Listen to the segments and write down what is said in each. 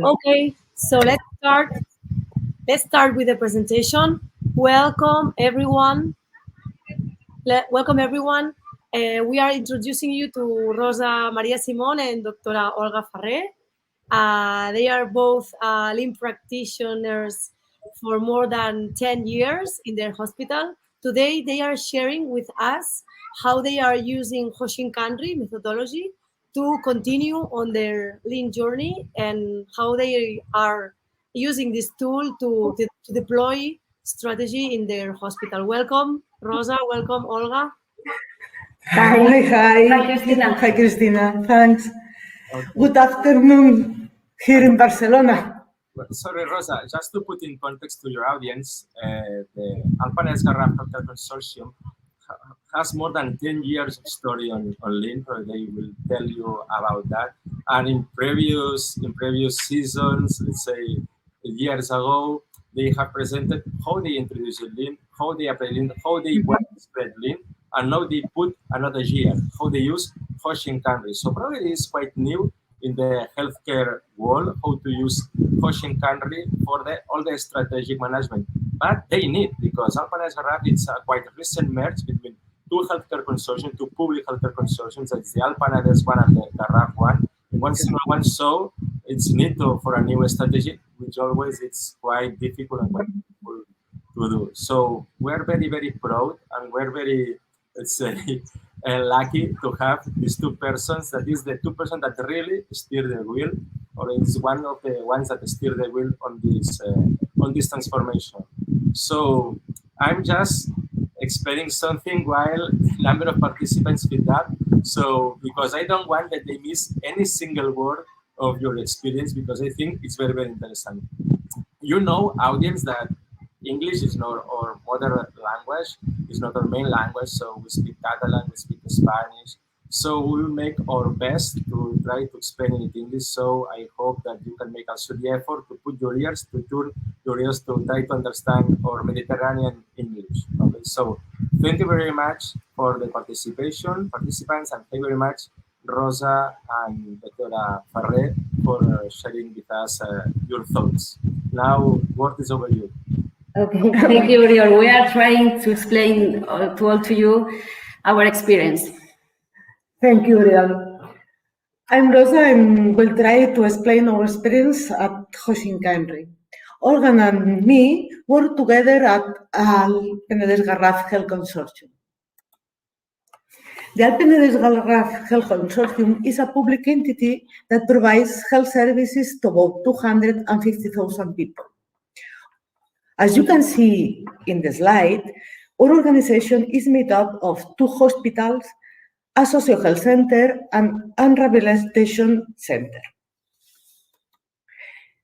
Okay, so let's start. Let's start with the presentation. Welcome everyone. Welcome everyone. We are introducing you to Rosa Maria Simon and Doctora Olga Ferrer. They are both limb practitioners for more than 10 years in their hospital. Today, they are sharing with us how they are using Hoshin Kanri methodology to continue on their lean journey and how they are using this tool to deploy strategy in their hospital. Welcome, Rosa. Welcome, Olga. Hi. Hi, Cristina. Hi, Cristina. Thanks. Okay. Good afternoon here in Barcelona. Sorry, Rosa, just to put in context to your audience, the Alpanes Garraf Healthcare Consortium has more than 10 years of story on Lean. They will tell you about that. And in previous seasons, let's say years ago, they have presented how they introduced Lean, how they apply Lean, how they spread Lean, and now they put another year, how they use Hoshin Kanri. So probably it's quite new in the healthcare world, how to use Hoshin Kanri for all the strategic management. But they need, because Alpanes Garraf, it's a quite recent merge between two healthcare consortiums, two public healthcare consortiums. It's the Alpanes one and the Garraf one. In one single one, so it's need for a new strategy, which always it's quite difficult and quite difficult to do. So we're very, very proud, and we're very, let's say, lucky to have these two persons. That is the two persons that really steer the wheel, or is one of the ones that steer the wheel on this transformation. So I'm just explaining something while the number of participants with that. So because I don't want that they miss any single word of your experience, because I think it's very, very interesting. You know, audience, that English is not our mother language, is not our main language. So we speak Catalan, we speak Spanish. So we will make our best to try to explain it in English. So I hope that you can make also the effort to put your ears, to turn your ears to try to understand our Mediterranean English. Okay, so thank you very much for the participants, and thank you very much, Rosa and Doctora Ferrer, for sharing with us your thoughts. Now, word is over you. Okay, thank you, Uriol. We are trying to explain to all to you our experience. Thank you, Uriel. I'm Rosa, and will try to explain our experience at Hoshin Kanri. Olga and me work together at Alpenedès Garraf Health Consortium. The Alpenedès Garraf Health Consortium is a public entity that provides health services to about 250,000 people. As you can see in the slide, our organization is made up of 2 hospitals, a socio-health center, and a rehabilitation center.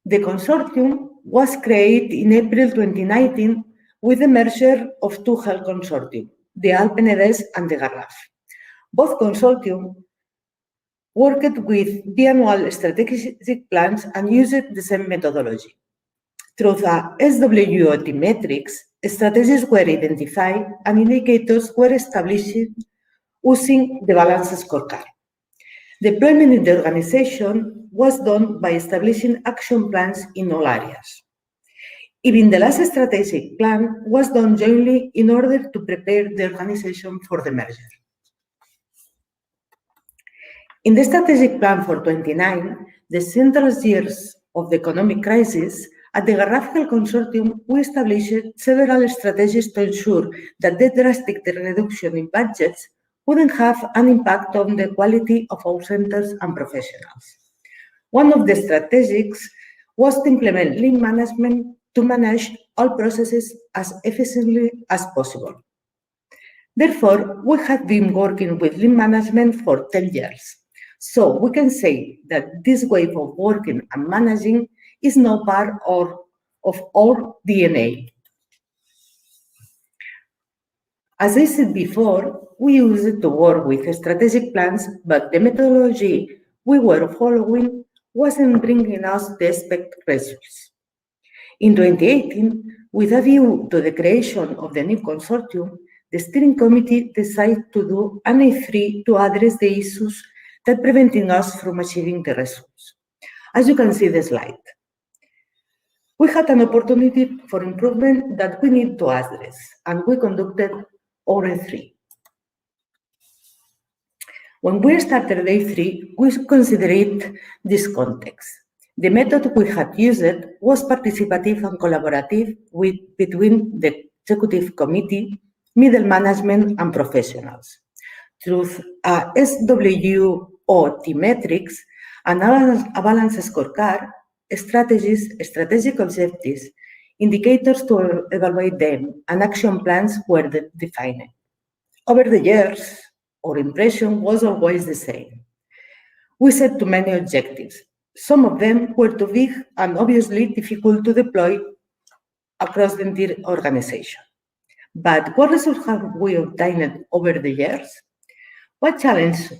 The consortium was created in April 2019 with the merger of 2 health consortium, the Alpenedès and the Garraf. Both consortium worked with biannual strategic plans and used the same methodology. Through the SWOT metrics, strategies were identified and indicators were established using the balance scorecard. Deployment in the organization was done by establishing action plans in all areas. Even the last strategic plan was done jointly in order to prepare the organization for the merger. In the strategic plan for 29, the central years of the economic crisis, at the Garraf Health Consortium, we established several strategies to ensure that the drastic reduction in budgets wouldn't have an impact on the quality of our centers and professionals. One of the strategies was to implement lean management to manage all processes as efficiently as possible. Therefore, we have been working with lean management for 10 years. So we can say that this way of working and managing is now part of our DNA. As I said before, we use it to work with strategic plans, but the methodology we were following wasn't bringing us the expected results. In 2018, with a view to the creation of the new consortium, the steering committee decided to do an A3 to address the issues that preventing us from achieving the results. as you can see the slide. We had an opportunity for improvement that we need to address, and we conducted over 3. When we started day 3, we considered this context. The method we had used was participative and collaborative between the executive committee, middle management, and professionals. Through a SWOT metrics, and a balanced scorecard, strategies, strategic objectives, indicators to evaluate them, and action plans were defined. Over the years, our impression was always the same. We set too many objectives. Some of them were too big and obviously difficult to deploy across the entire organization. But what results have we obtained over the years? What challenges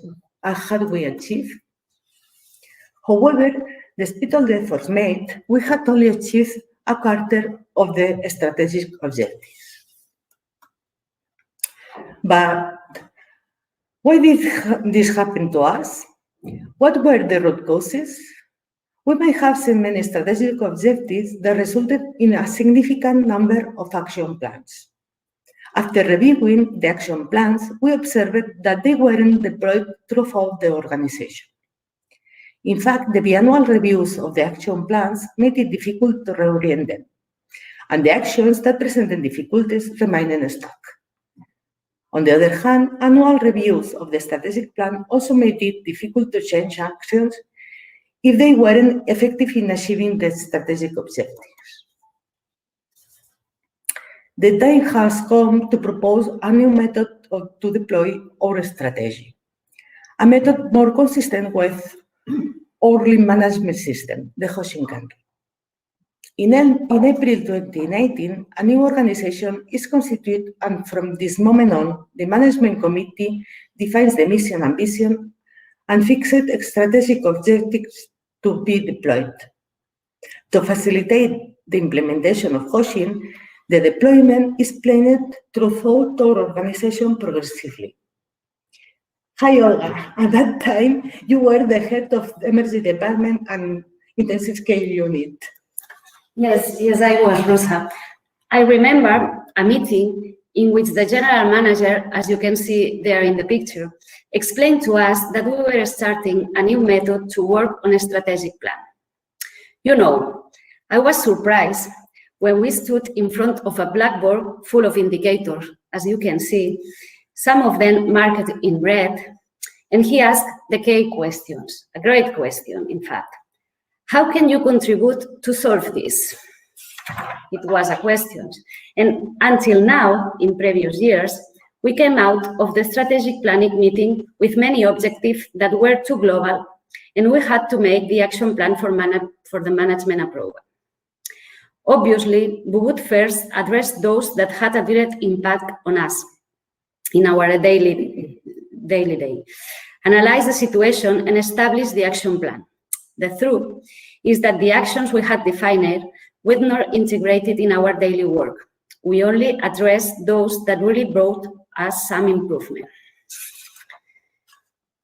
had we achieved? However, despite all the efforts made, we had only achieved a quarter of the strategic objectives. But why did this happen to us? What were the root causes? We might have seen many strategic objectives that resulted in a significant number of action plans. After reviewing the action plans, we observed that they weren't deployed throughout the organization. In fact, the biannual reviews of the action plans made it difficult to reorient them, and the actions that presented difficulties remained stuck. On the other hand, annual reviews of the strategic plan also made it difficult to change actions if they weren't effective in achieving the strategic objectives. The time has come to propose a new method to deploy our strategy, a method more consistent with our lean management system, the Hoshin Kanri. In April 2019, a new organization is constituted, and from this moment on, the management committee defines the mission and vision and fixed strategic objectives to be deployed. To facilitate the implementation of Hoshin, the deployment is planned throughout our organization progressively. Hi, Olga. At that time, you were the head of the emergency department and intensive care unit. Yes, I was, Rosa. I remember a meeting in which the general manager, as you can see there in the picture, explained to us that we were starting a new method to work on a strategic plan. You know, I was surprised when we stood in front of a blackboard full of indicators, as you can see, some of them marked in red, and he asked the key questions, a great question, in fact. How can you contribute to solve this? It was a question. And until now, in previous years, we came out of the strategic planning meeting with many objectives that were too global, and we had to make the action plan for the management approval. Obviously, we would first address those that had a direct impact on us in our daily day, analyze the situation, and establish the action plan. The truth is that the actions we had defined were not integrated in our daily work. We only addressed those that really brought us some improvement.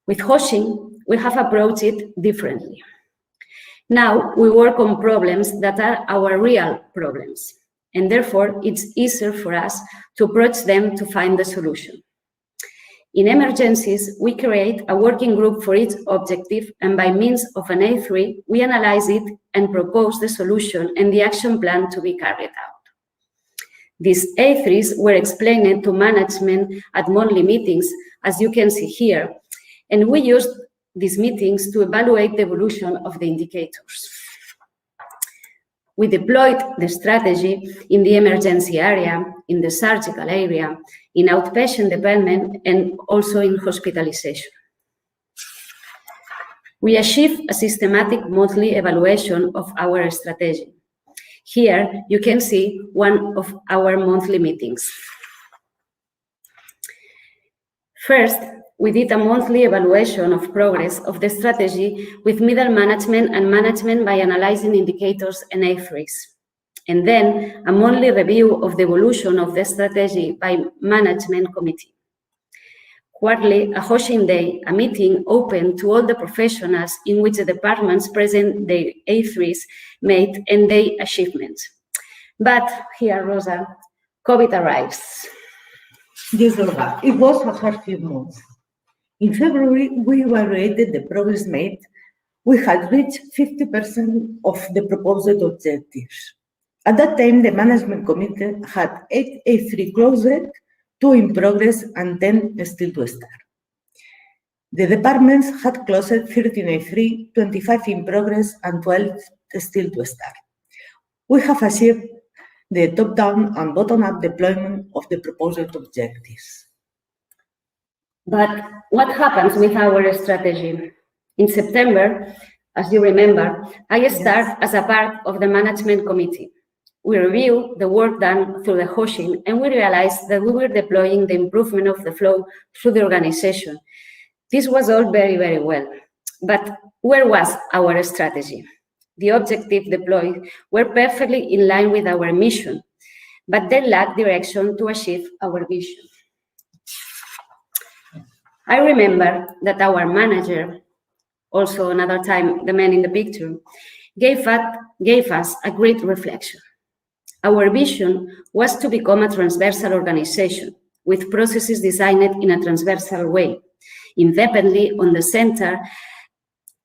With Hoshin, we have approached it differently. Now we work on problems that are our real problems, and therefore it's easier for us to approach them to find the solution. In emergencies, we create a working group for each objective, and by means of an A3, we analyze it and propose the solution and the action plan to be carried out. These A3s were explained to management at monthly meetings, as you can see here, and we used these meetings to evaluate the evolution of the indicators. We deployed the strategy in the emergency area, in the surgical area, in outpatient department, and also in hospitalization. We achieved a systematic monthly evaluation of our strategy. Here you can see one of our monthly meetings. First, we did a monthly evaluation of progress of the strategy with middle management and management by analyzing indicators and A3s. And then a monthly review of the evolution of the strategy by management committee. quarterly, a Hoshin Day, a meeting open to all the professionals in which the departments present their A3s made and their achievements. But here, Rosa, COVID arrives. Yes, Olga, it was a hard few months. In February, we evaluated the progress made. We had reached 50% of the proposed objectives. At that time, the management committee had 8 A3 closed, 2 in progress, and 10 still to start. The departments had closed 13 A3, 25 in progress, and 12 still to start. We have achieved the top-down and bottom-up deployment of the proposed objectives. But what happens with our strategy? In September, as you remember, I started as a part of the management committee. We reviewed the work done through the Hoshin, and we realized that we were deploying the improvement of the flow through the organization. This was all very, very well. But where was our strategy? The objectives deployed were perfectly in line with our mission, but they lacked direction to achieve our vision. I remember that our manager, also another time the man in the picture, gave us a great reflection. Our vision was to become a transversal organization with processes designed in a transversal way, independently on the center.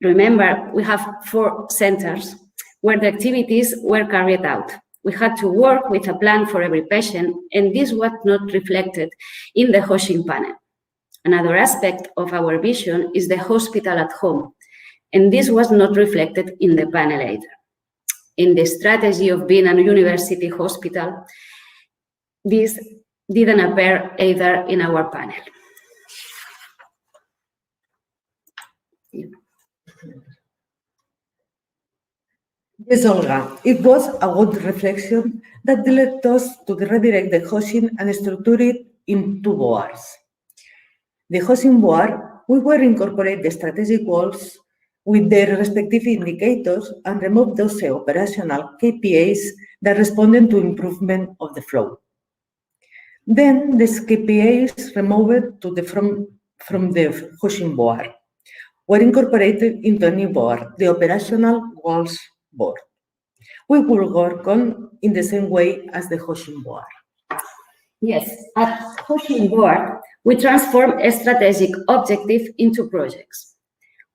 Remember, we have 4 centers where the activities were carried out. We had to work with a plan for every patient, and this was not reflected in the Hoshin panel. Another aspect of our vision is the hospital at home, and this was not reflected in the panel either. In the strategy of being a university hospital, this didn't appear either in our panel. Yes, Olga, it was a good reflection that led us to redirect the Hoshin and structure it in 2 boards. The Hoshin board, we will incorporate the strategic goals with their respective indicators and remove those operational KPIs that responded to improvement of the flow. Then these KPIs removed from the Hoshin board were incorporated into a new board, the operational goals board. We will work on in the same way as the Hoshin board. Yes, at Hoshin board, we transform a strategic objective into projects.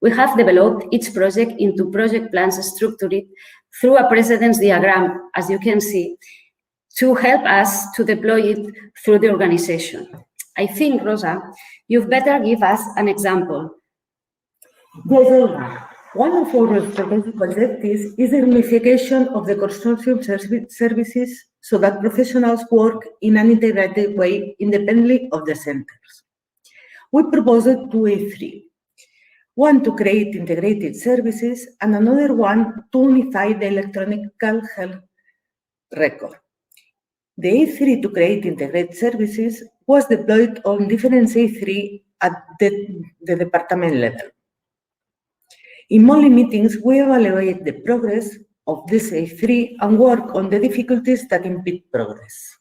We have developed each project into project plans structured through a precedence diagram, as you can see, to help us to deploy it through the organization. I think, Rosa, you'd better give us an example. Yes, Olga. One of our strategic objectives is the unification of the consortium services so that professionals work in an integrated way independently of the centers. We proposed 2 A3. One to create integrated services and another one to unify the electronic health record. The A3 to create integrated services was deployed on different A3 at the department level. In monthly meetings, we evaluate the progress of this A3 and work on the difficulties that impede progress.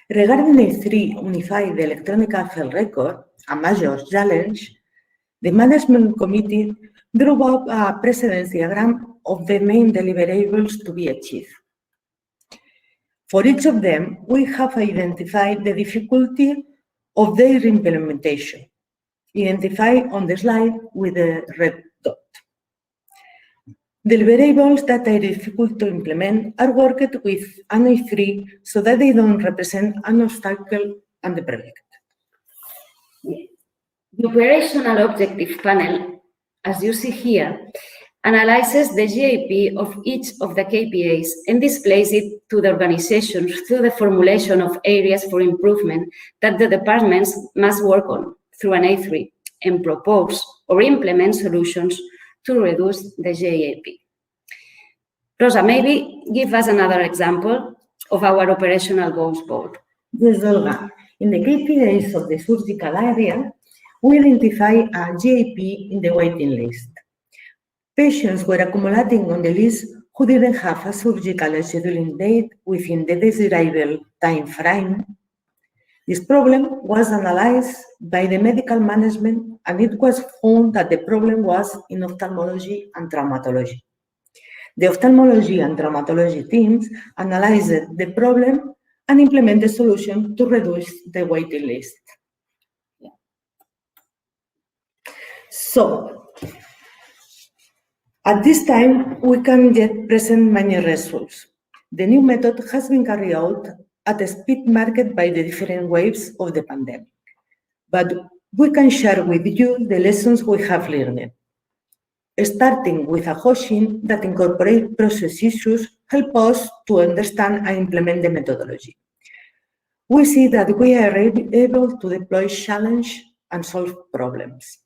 Regarding A3 unify the electronic health record, a major challenge, the management committee drew up a precedence diagram of the main deliverables to be achieved. For each of them, we have identified the difficulty of their implementation, identified on the slide with the red dot. Deliverables that are difficult to implement are worked with an A3 so that they don't represent an obstacle on the project. The operational objective panel, as you see here, analyzes the GAP of each of the KPIs and displays it to the organization through the formulation of areas for improvement that the departments must work on through an A3 and propose or implement solutions to reduce the GAP. Rosa, maybe give us another example of our operational goals board. Yes, Olga. In the KPIs of the surgical area, we identify a GAP in the waiting list. Patients were accumulating on the list who didn't have a surgical scheduling date within the desirable time frame. This problem was analyzed by the medical management, and it was found that the problem was in ophthalmology and traumatology. The ophthalmology and traumatology teams analyzed the problem and implemented solutions to reduce the waiting list. So, at this time, we can yet present many results. The new method has been carried out at a speed marked by the different waves of the pandemic. But we can share with you the lessons we have learned. Starting with a Hoshin that incorporates process issues help us to understand and implement the methodology. We see that we are able to deploy challenge and solve problems.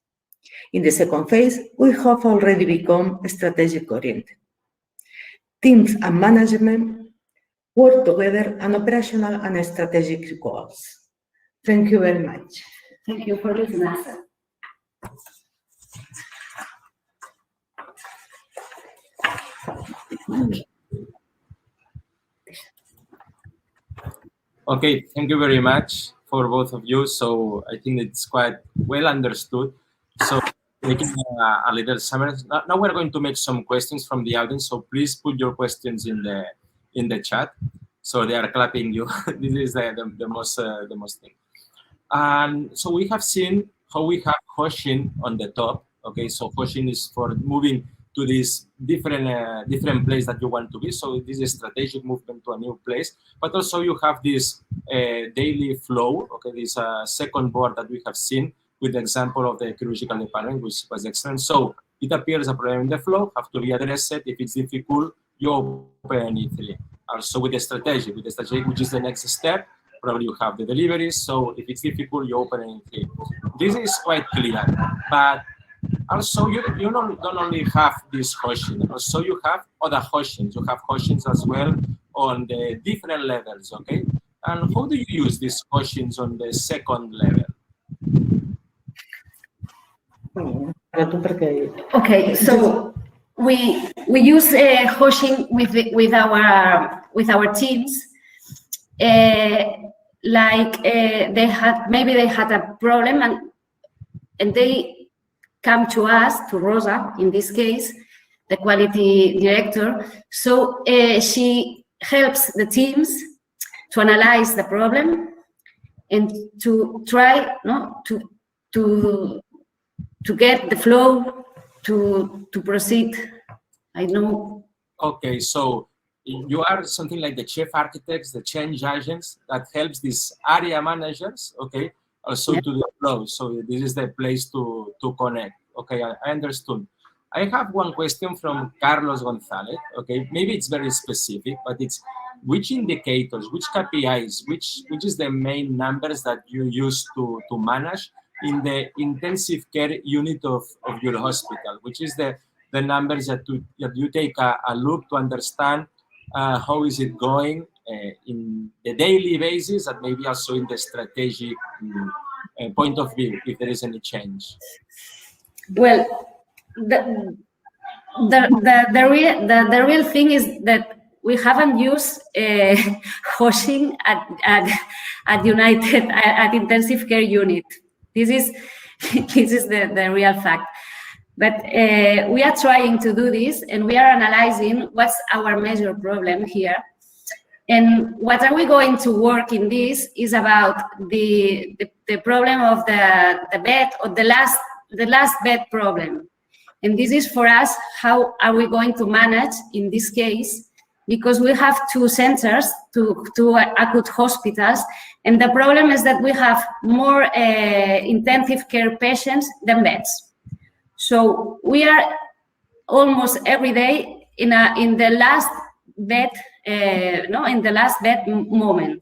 In the second phase, we have already become strategic oriented. Teams and management work together on operational and strategic goals. Thank you very much. Thank you for listening. Okay, thank you very much for both of you. So I think it's quite well understood. So making a little summary. Now we're going to make some questions from the audience. So please put your questions in the chat. So they are clapping you. This is the most thing. And so we have seen how we have Hoshin on the top. Okay, so Hoshin is for moving to this different place that you want to be. So this is a strategic movement to a new place. But also you have this daily flow. Okay, this second board that we have seen with the example of the chirurgical department, which was excellent. So it appears a problem in the flow, have to be addressed. If it's difficult, you open E3. Also with the strategy, which is the next step, probably you have the deliveries. So if it's difficult, you open E3. This is quite clear. But also, you don't only have this Hoshin, also you have other Hoshins. You have Hoshins as well on the different levels, okay? And how do you use these Hoshins on the second level? Okay, so we use Hoshin with our teams. They had a problem and they come to us, to Rosa, in this case, the quality director. So she helps the teams to analyze the problem and to try to get the flow to proceed. I know. Okay, so you are something like the chief architects, the change agents that helps these area managers, okay, also to the flow. So this is the place to connect. Okay, I understood. I have one question from Carlos Gonzalez. Okay, maybe it's very specific, but it's which indicators, which KPIs, which is the main numbers that you use to manage in the intensive care unit of your hospital, which is the numbers that you take a look to understand how is it going in the daily basis and maybe also in the strategic point of view, if there is any change. Well, the real thing is that we haven't used Hoshin at United at intensive care unit. This is the real fact. But we are trying to do this, and we are analyzing what's our major problem here. And what are we going to work in this is about the problem of the bed, or the last bed problem. And this is for us, how are we going to manage in this case? Because we have two centers, two acute hospitals, and the problem is that we have more intensive care patients than beds. So we are almost every day in the last bed, in the last bed moment.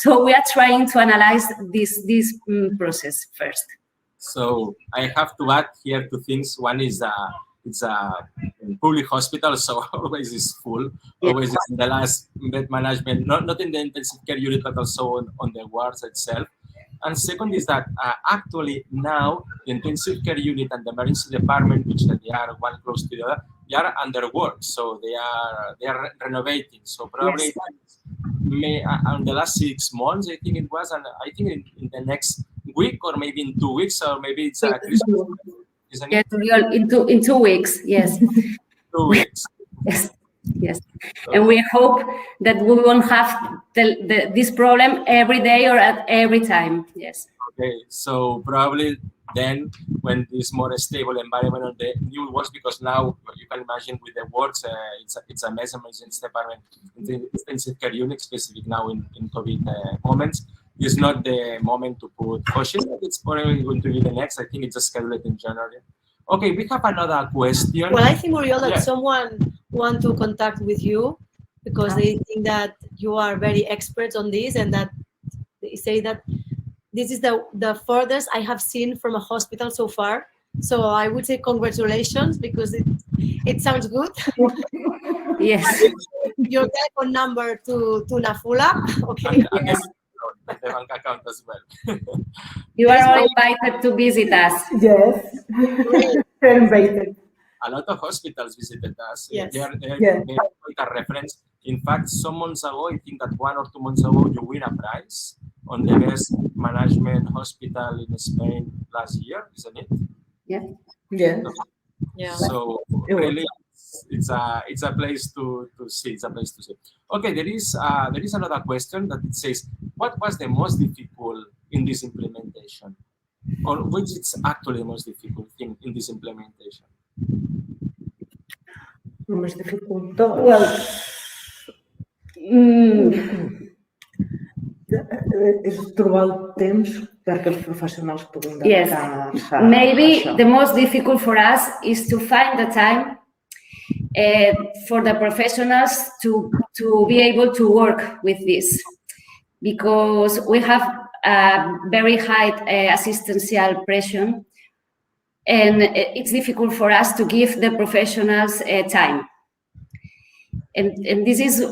So we are trying to analyze this process first. So I have to add here two things. One is it's a public hospital, so always is full. Always is in the last bed management, not in the intensive care unit, but also on the wards itself. And second is that actually now the intensive care unit and the emergency department, which they are one close to the other, they are under work, so they are renovating. So probably on the last 6 months, I think it was, and I think in the next week or maybe in 2 weeks, or maybe it's Christmas, isn't Yes, it? in 2 weeks, yes. 2 weeks. Yes, yes. And we hope that we won't have this problem every day or at every time. Yes. Okay, so probably then when this more stable environment on the new works, because now you can imagine with the works, it's a mess emergency department, intensive care unit specific now in COVID moments. It's not the moment to put Hoshin. It's probably going to be the next. I think it's scheduled in January. Okay, we have another question. Well, I think, Muriel, that Yeah. someone want to contact with you because they think that you are very expert on this, and that they say that this is the furthest I have seen from a hospital so far. So I would say congratulations, because it sounds good. Yes. Your telephone number to Nafula. Okay. And Yes. the bank account as well. You are all invited to visit us. Yes. Invited. A lot of hospitals visited us. Yes. They are Yeah. like a reference. In fact, some months ago, I think that 1 or 2 months ago, you win a prize on the best management hospital in Spain last year, isn't it? Yeah. Yeah. Yeah. So really, it's a place to see. It's a place to see. Okay, there is another question that it says, what was the most difficult in this implementation, or which is actually the most difficult thing in this implementation? El més dificultós. Well, És trobar el temps perquè els professionals puguin yes. dedicar-se a Maybe això. the most difficult for us is to find the time for the professionals to be able to work with this, because we have a very high assistantial pressure, and it's difficult for us to give the professionals time. And this is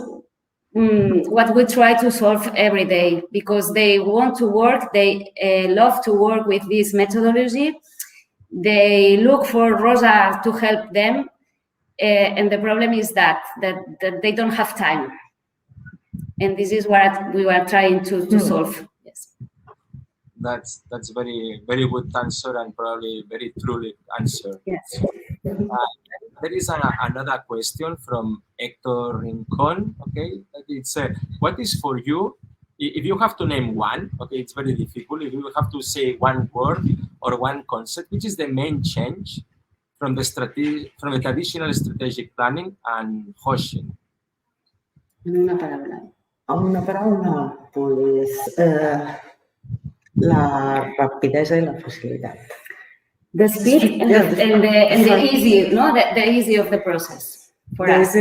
what we try to solve every day, because they want to work, they love to work with this methodology. They look for Rosa to help them, and the problem is that they don't have time. And this is what we were trying to solve. Yes. That's very good answer, and probably very truly answer. Yes. There is another question from Hector Rincon. Okay, it's what is for you? If you have to name one, okay, it's very difficult. If you have to say one word or one concept, which is the main change from the traditional strategic planning and Hoshin? Una palabra. Amb una paraula, pues, la rapidesa i la facilitat. The speed and the easy, no, the easy of the process for us.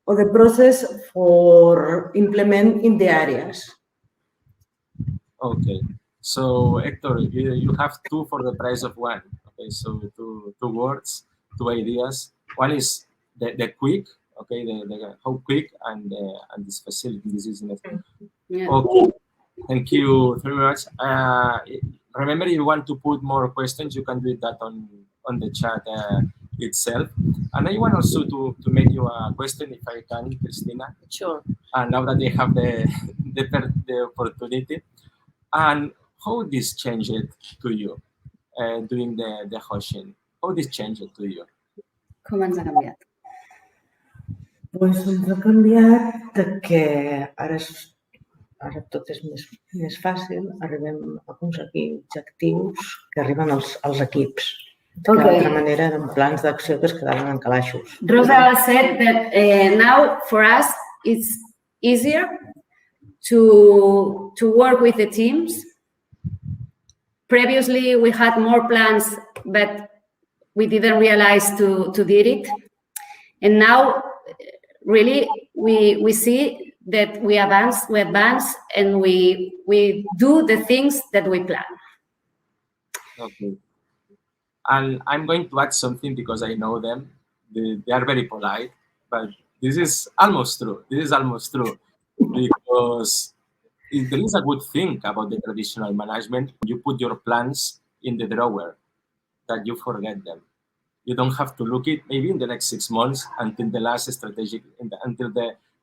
Or the process for implement in the areas. Okay, so Hector, you have 2 for the price of 1. Okay, so two words, 2 ideas. One is the quick, okay, the how quick, and this facility, this is it. Yeah. Okay, thank you very much. Remember, if you want to put more questions, you can do that on the chat itself. And I want also to make you a question, if I can, Cristina. Sure. Now that they have the opportunity. And how this changed to you doing the Hoshin? How this changed to you? Com ens ha canviat? Pues ens ha canviat que ara tot és més fàcil, arribem a aconseguir objectius que arriben als equips. Que d'altra manera eren plans d'acció que es quedaven en calaixos. Rosa said that now for us it's easier to work with the teams. Previously we had more plans, but we didn't realize to did it. And now really we see that we advance, and we do the things that we plan. Okay. And I'm going to add something because I know them. They are very polite, but this is almost true. Because there is a good thing about the traditional management. You put your plans in the drawer, that you forget them. You don't have to look it maybe in the next 6 months until the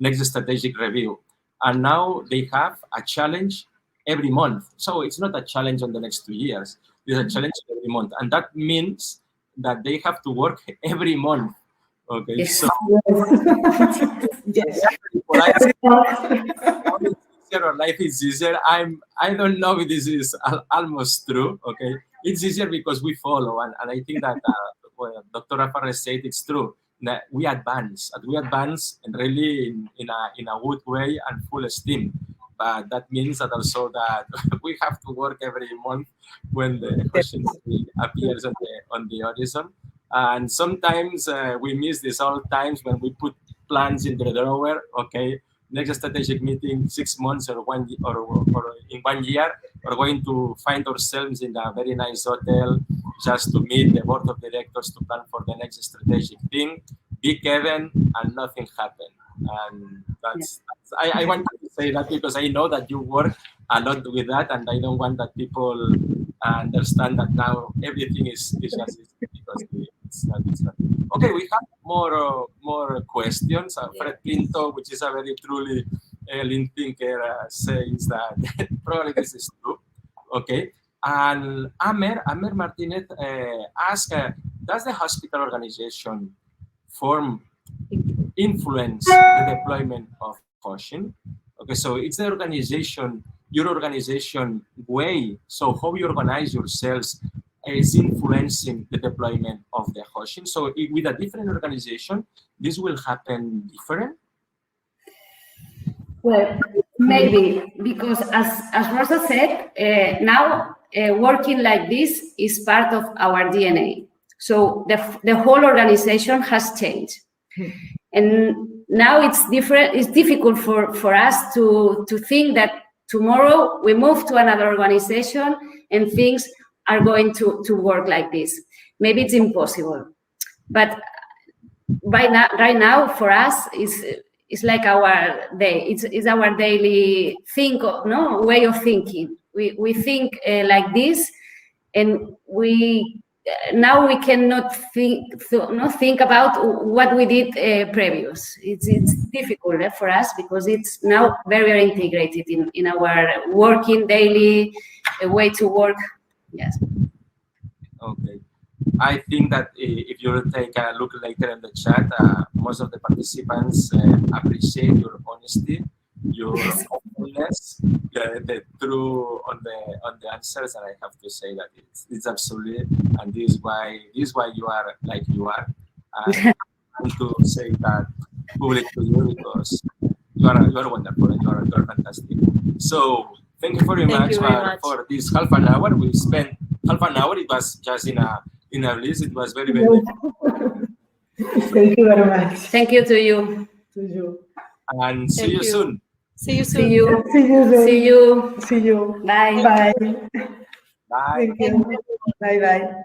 next strategic review. And now they have a challenge every month. So it's not a challenge on the next 2 years. It's a challenge every month. And that means that they have to work every month. Okay, Yes. so Yes. life is easier. I don't know if this is almost true. Okay, it's easier because we follow, and I think that what Dr. Rafa said, it's true. That we advance, and really in a good way and full steam. But that means that also that we have to work every month when the question appears on the horizon. And sometimes we miss these old times when we put plans in the drawer. Okay, next strategic meeting 6 months or in 1 year, we're going to find ourselves in a very nice hotel just to meet the board of directors to plan for the next strategic thing. Big event and nothing happened. And I want to say that because I know that you work a lot with that, and I don't want that people understand that now everything is just because it's not. Okay, we have more questions. Fred Pinto, which is a very truly lean thinker, says that probably this is true. Okay, and Amer Martinez asked, does the hospital organization form influence the deployment of Hoshin? Okay, so it's the organization, your organization way. So how you organize yourselves is influencing the deployment of the Hoshin. So with a different organization, this will happen different. Well, maybe because as Rosa said, now working like this is part of our DNA. So the whole organization has changed. And now it's different. It's difficult for us to think that tomorrow we move to another organization and things are going to work like this. Maybe it's impossible. But right now for us it's like our day. It's our daily way of thinking. We think like this, and now we cannot think about what we did previous. It's difficult for us because it's now very integrated in our working daily way to work. Yes. Okay. I think that if you take a look later in the chat, most of the participants appreciate your honesty, your openness, the true on the answers, and I have to say that it's absolutely, and this is why you are like you are. I want to say that public to you because you are wonderful and you are fantastic. So thank you very much for this half an hour. We spent half an hour. It was just in a list. It was very Thank you very much. Thank you to you. And see you soon. See you soon. See you. See you soon. See you. See you. Bye. Bye. Bye. Thank you. Bye bye.